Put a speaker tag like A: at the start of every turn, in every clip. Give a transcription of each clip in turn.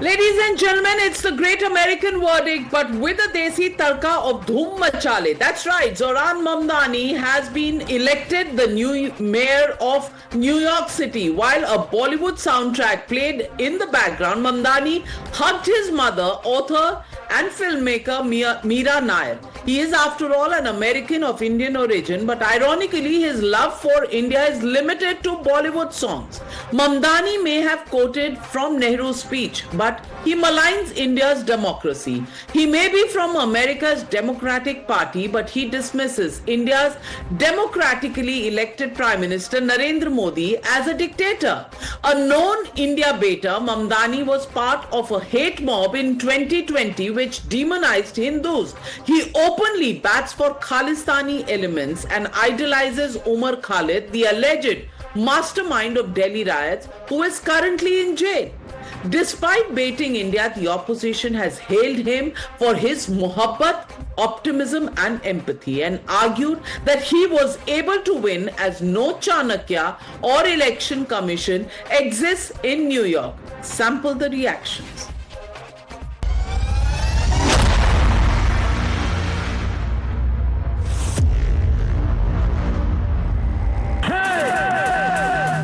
A: Ladies and gentlemen, it's the great American verdict, but with a desi tarka of dhoom machale. That's right, Zohran Mamdani has been elected the new mayor of New York City. While a Bollywood soundtrack played in the background, Mamdani hugged his mother, author and filmmaker Mira Nair. He is, after all, an American of Indian origin, but ironically, his love for India is limited to Bollywood songs. Mamdani may have quoted from Nehru's speech, but he maligns India's democracy. He may be from America's Democratic Party, but he dismisses India's democratically elected Prime Minister Narendra Modi as a dictator. A known India baiter, Mamdani was part of a hate mob in 2020 which demonized Hindus. He openly bats for Khalistani elements and idolizes Umar Khalid, the alleged mastermind of Delhi riots, who is currently in jail. Despite baiting India, the opposition has hailed him for his muhabbat, optimism and empathy and argued that he was able to win as no Chanakya or election commission exists in New York. Sample the reactions.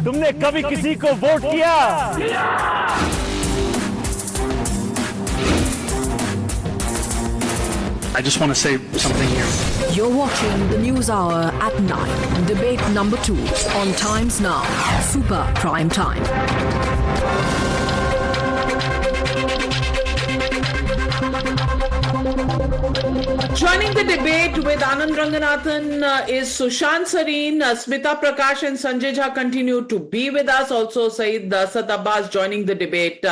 B: तुमने कभी किसी को vote किया?
C: I just want to say something here.
D: You're watching the News Hour at 9, debate number 2 on Times Now, Super Prime Time.
A: Joining the debate with Anand Ranganathan is Sushant Sareen, Smita Prakash and Sanjay Jha continue to be with us. Also, Saeed Asad Abbas joining the debate.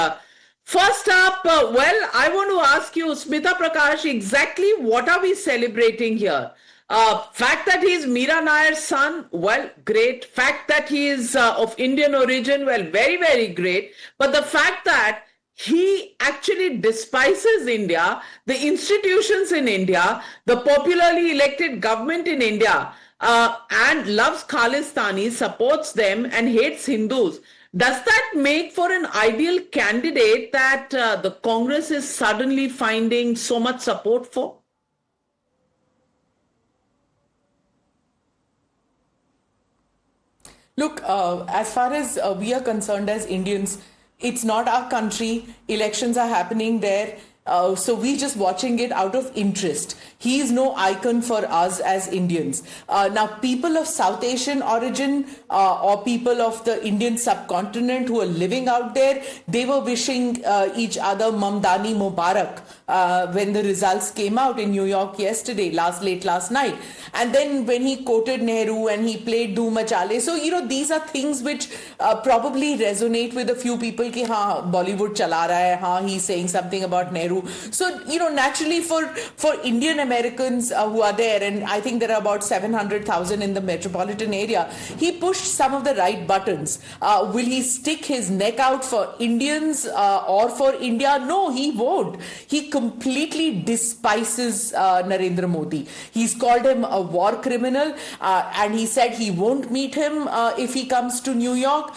A: First up, I want to ask you, Smita Prakash, exactly what are we celebrating here? Fact that he is Mira Nair's son, well, great. Fact that he is of Indian origin, well, very, very great. But the fact that he actually despises India, the institutions in India, the popularly elected government in India, and loves Khalistani, supports them and hates Hindus. Does that make for an ideal candidate that the Congress is suddenly finding so much support for?
E: Look, as far as we are concerned as Indians, it's not our country. Elections are happening there. So we're just watching it out of interest. He is no icon for us as Indians. Now, people of South Asian origin or people of the Indian subcontinent who are living out there, they were wishing each other Mamdani Mubarak when the results came out in New York yesterday, late last night. And then when he quoted Nehru and he played Dhoom Machale. So, these are things which probably resonate with a few people ki haan, Bollywood chala raha hai, haan, he's saying something about Nehru. So, naturally for Indian Americans who are there, and I think there are about 700,000 in the metropolitan area, he pushed some of the right buttons. Will he stick his neck out for Indians or for India? No, he won't. He completely despises Narendra Modi. He's called him a war criminal and he said he won't meet him if he comes to New York,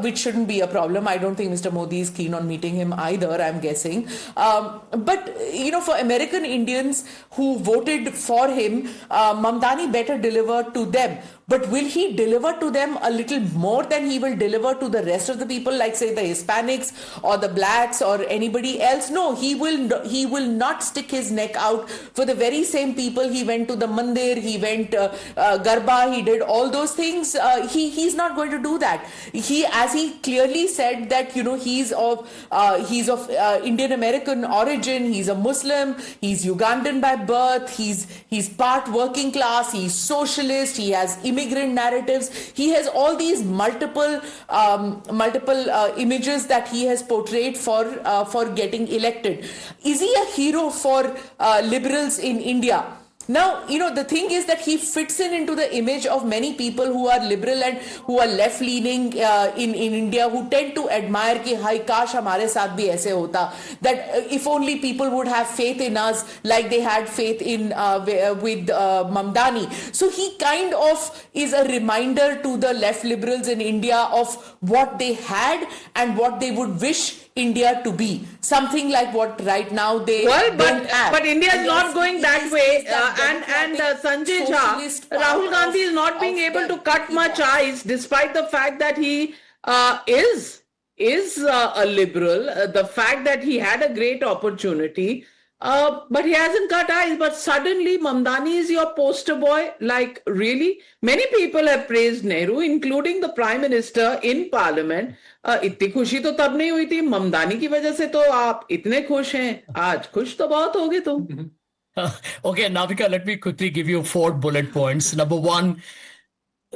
E: which shouldn't be a problem. I don't think Mr. Modi is keen on meeting him either, I'm guessing. But, for American Indians who voted for him, Mamdani better deliver to them. But will he deliver to them a little more than he will deliver to the rest of the people, like say the Hispanics or the blacks or anybody else? No, he will not stick his neck out for the very same people. He went to the mandir, he went Garba, he did all those things. He's not going to do that. As he clearly said that, he's of Indian American origin, he's a Muslim, he's Ugandan by birth, he's part working class, he's socialist, he has immigrant narratives. He has all these multiple images that he has portrayed for getting elected. Is he a hero for liberals in India? Now, the thing is that he fits into the image of many people who are liberal and who are left-leaning in India, who tend to admire ki hai kash hamare saath bhi aise hota, that if only people would have faith in us like they had faith in with Mamdani. So he kind of is a reminder to the left liberals in India of what they had and what they would wish India to be. Something like what right now they
A: Well,
E: don't have.
A: but India is
E: And
A: not
E: yes,
A: going
E: it
A: that
E: is
A: way.
E: that
A: And Sanjay
E: socialist
A: Jha,
E: part
A: Rahul Gandhi is not
E: of
A: being able to
E: the
A: cut much ice, despite the fact that he is a liberal. The fact that he had a great opportunity. But he hasn't cut eyes. But suddenly, Mamdani is your poster boy. Like, really? Many people have praised Nehru, including the Prime Minister in Parliament. इतनी खुशी तो तब नहीं हुई थी. ममदानी की वजह से तो आप इतने खुश हैं. आज खुश तो बहुत होगे तुम.
F: Okay, Navika, let me quickly give you 4 bullet points. Number 1,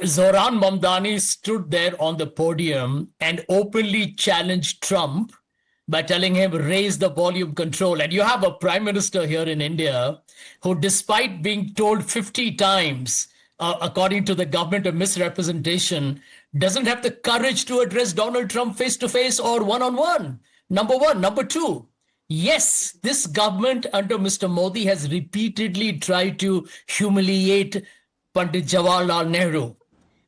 F: Zohran Mamdani stood there on the podium and openly challenged Trump by telling him, raise the volume control. And you have a prime minister here in India who, despite being told 50 times, according to the government, of misrepresentation, doesn't have the courage to address Donald Trump face-to-face or one-on-one. Number 1. Number 2, yes, this government under Mr. Modi has repeatedly tried to humiliate Pandit Jawaharlal Nehru.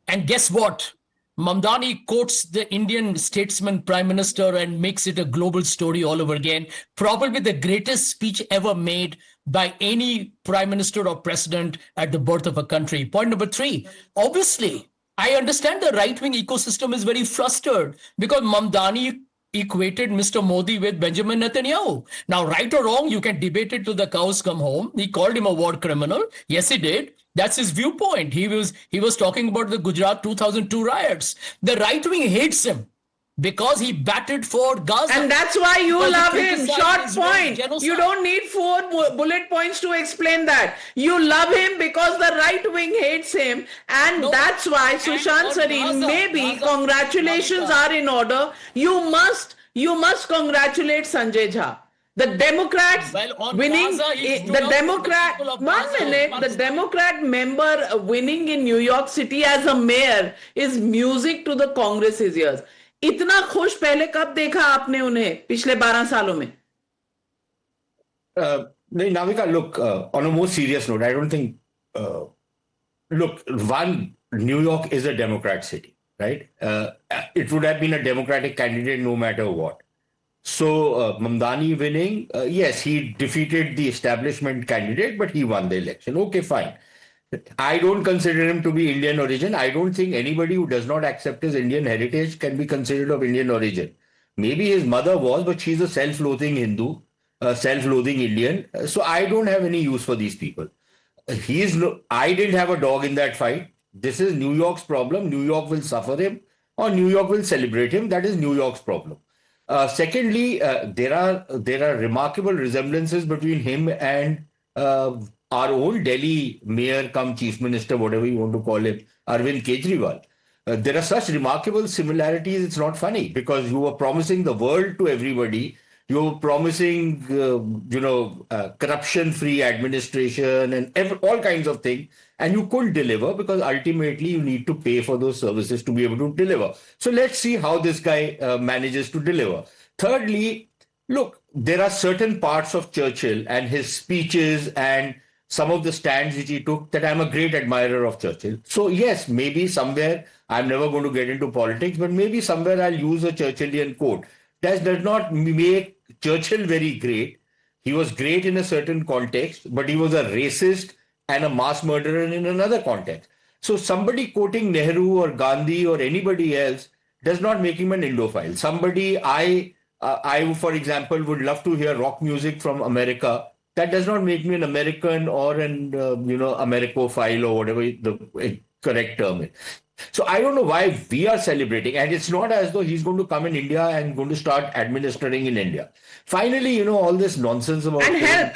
F: And guess what? Mamdani quotes the Indian statesman prime minister and makes it a global story all over again. Probably the greatest speech ever made by any prime minister or president at the birth of a country. Point number 3, obviously, I understand the right-wing ecosystem is very flustered because Mamdani equated Mr. Modi with Benjamin Netanyahu. Now, right or wrong, you can debate it till the cows come home. He called him a war criminal. Yes, he did. That's his viewpoint. He was talking about the Gujarat 2002 riots. The right wing hates him because he battled for Gaza.
A: And that's why you
F: Because he
A: love him.
F: criticized
A: Short
F: Israeli
A: point.
F: genocide.
A: You don't need 4 bullet points to explain that. You love him because the right wing hates him. And
F: No.
A: that's why
F: And
A: Sushant
F: on
A: Sareen,
F: Gaza,
A: maybe
F: Gaza,
A: congratulations
F: Navika.
A: are in order. You must congratulate Sanjay Jha. The Democrats
F: Well, on
A: winning,
F: Gaza, he stood
A: the
F: up for the
A: Democrat,
F: people of
A: one
F: Gaza.
A: minute, the Democrat member winning in New York City as a mayor is music to the Congress's ears. इतना खुश पहले कब देखा आपने उन्हें पिछले 12 सालों में?
G: Navika, look, on a more serious note, I don't think, look, one, New York is a Democrat city, right? It would have been a Democratic candidate no matter what. So Mamdani winning, yes, he defeated the establishment candidate, but he won the election. Okay, fine. I don't consider him to be Indian origin. I don't think anybody who does not accept his Indian heritage can be considered of Indian origin. Maybe his mother was, but she's a self-loathing Hindu, self-loathing Indian. So I don't have any use for these people. I didn't have a dog in that fight. This is New York's problem. New York will suffer him or New York will celebrate him. That is New York's problem. Secondly, there are remarkable resemblances between him and our own Delhi mayor come chief minister, whatever you want to call him, Arvind Kejriwal. There are such remarkable similarities, it's not funny because you were promising the world to everybody. You were promising, corruption-free administration and all kinds of things. And you couldn't deliver because ultimately you need to pay for those services to be able to deliver. So let's see how this guy manages to deliver. Thirdly, look, there are certain parts of Churchill and his speeches and some of the stands which he took that I'm a great admirer of Churchill. So yes, maybe somewhere, I'm never going to get into politics, but maybe somewhere I'll use a Churchillian quote. That does not make Churchill very great. He was great in a certain context, but he was a racist and a mass murderer in another context. So somebody quoting Nehru or Gandhi or anybody else does not make him an Indophile. Somebody I, for example, would love to hear rock music from America. That does not make me an American or an, Americophile or whatever the correct term is. So I don't know why we are celebrating. And it's not as though he's going to come in India and going to start administering in India. Finally, all this nonsense about...
A: And help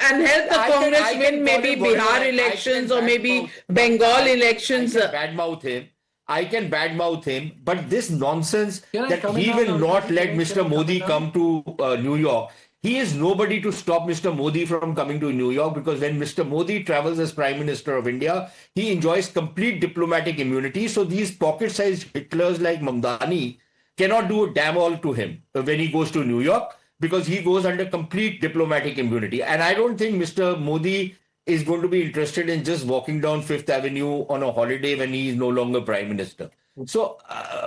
A: the Congress win maybe Bihar elections or maybe Bengal elections.
G: I can badmouth him, but this nonsense that he will not let Mr. Modi come to New York. He is nobody to stop Mr. Modi from coming to New York because when Mr. Modi travels as Prime Minister of India, he enjoys complete diplomatic immunity. So these pocket-sized Hitlers like Mamdani cannot do a damn all to him when he goes to New York because he goes under complete diplomatic immunity. And I don't think Mr. Modi is going to be interested in just walking down Fifth Avenue on a holiday when he is no longer Prime Minister. So,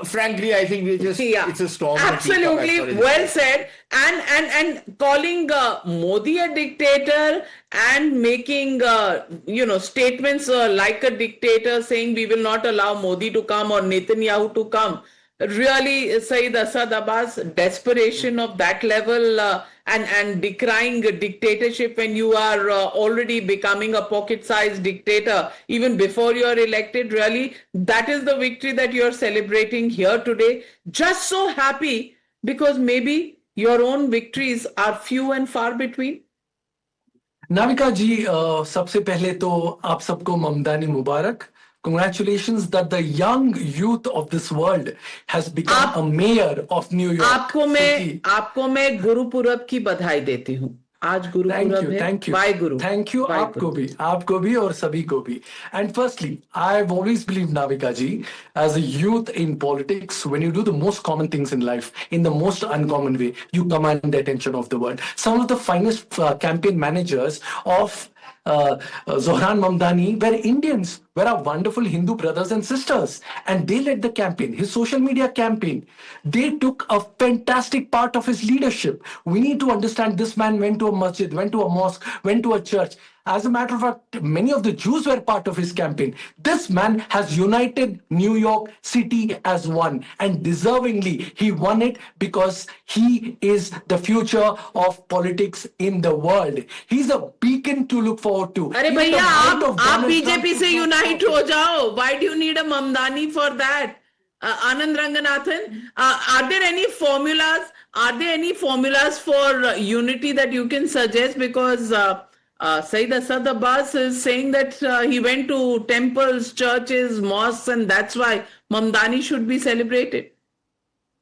G: frankly, I think it's a storm.
A: Absolutely, well said. And calling Modi a dictator and making statements like a dictator, saying we will not allow Modi to come or Netanyahu to come. Really, Saeed Asad Abbas, desperation of that level and decrying dictatorship when you are already becoming a pocket-sized dictator even before you are elected. Really, that is the victory that you are celebrating here today. Just so happy because maybe your own victories are few and far between.
H: Navika जी, सबसे पहले तो आप सबको ममदानी मुबारक. Congratulations that the young youth of this world has become a mayor of New York.
A: आपको मैं गुरुपुरब की बधाई देती हूँ. आज गुरुपुरब है.
H: Thank you.
A: Bye Guru.
H: Thank you. आपको भी और सभी को भी. And firstly, I've always believed, Navika ji, as a youth in politics, when you do the most common things in life in the most uncommon way, you command the attention of the world. Some of the finest campaign managers of Zohran Mamdani were Indians, were our wonderful Hindu brothers and sisters, and they led the campaign, his social media campaign. They took a fantastic part of his leadership. We need to understand this man went to a masjid, went to a mosque, went to a church. As a matter of fact, many of the Jews were part of his campaign. This man has united New York City as one, and deservingly he won it because he is the future of politics in the world. He's a beacon to look forward to.
A: अरे भैया आप BJP से unite हो जाओ. Why do you need a Mamdani for that? Anand Ranganathan, are there any formulas? Are there any formulas for unity that you can suggest? Because Saeed Asad Abbas is saying that he went to temples, churches, mosques, and that's why Mamdani should be celebrated.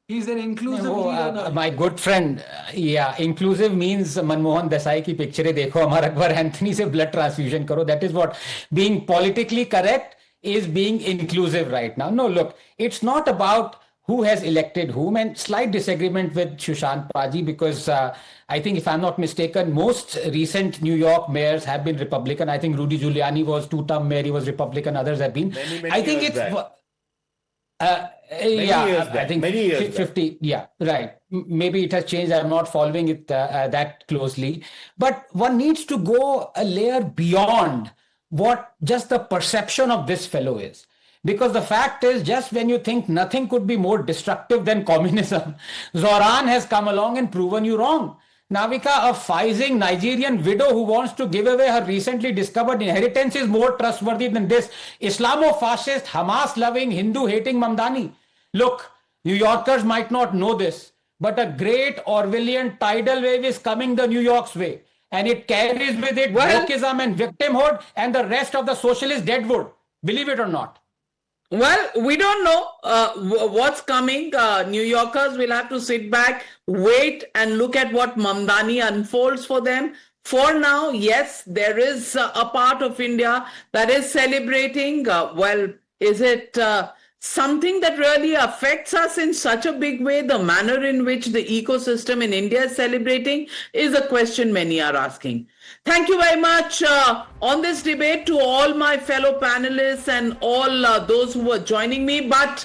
H: He's an inclusive leader.
I: My good friend, inclusive means Manmohan Desai ki picture dekho, Amar Akbar Anthony se blood transfusion karo. That is what being politically correct is, being inclusive right now. No, look, it's not about who has elected whom, and slight disagreement with Sushant Paji, because I think, if I'm not mistaken, most recent New York mayors have been Republican. I think Rudy Giuliani was two-term mayor, he was Republican, others have been.
G: I think it's...
I: I think 50, yeah, right. Maybe it has changed. I'm not following it that closely. But one needs to go a layer beyond what just the perception of this fellow is. Because the fact is, just when you think nothing could be more destructive than communism, Zohran has come along and proven you wrong. Navika, a physing Nigerian widow who wants to give away her recently discovered inheritance is more trustworthy than this Islamo-fascist, Hamas-loving, Hindu-hating Mamdani. Look, New Yorkers might not know this, but a great Orwellian tidal wave is coming the New York's way. And it carries with it wokeism and victimhood and the rest of the socialist deadwood. Believe it or not.
A: Well, we don't know what's coming. New Yorkers will have to sit back, wait and look at what Mamdani unfolds for them. For now, yes, there is a part of India that is celebrating. Is it something that really affects us in such a big way? The manner in which the ecosystem in India is celebrating is a question many are asking. Thank you very much on this debate to all my fellow panelists and all those who were joining me. But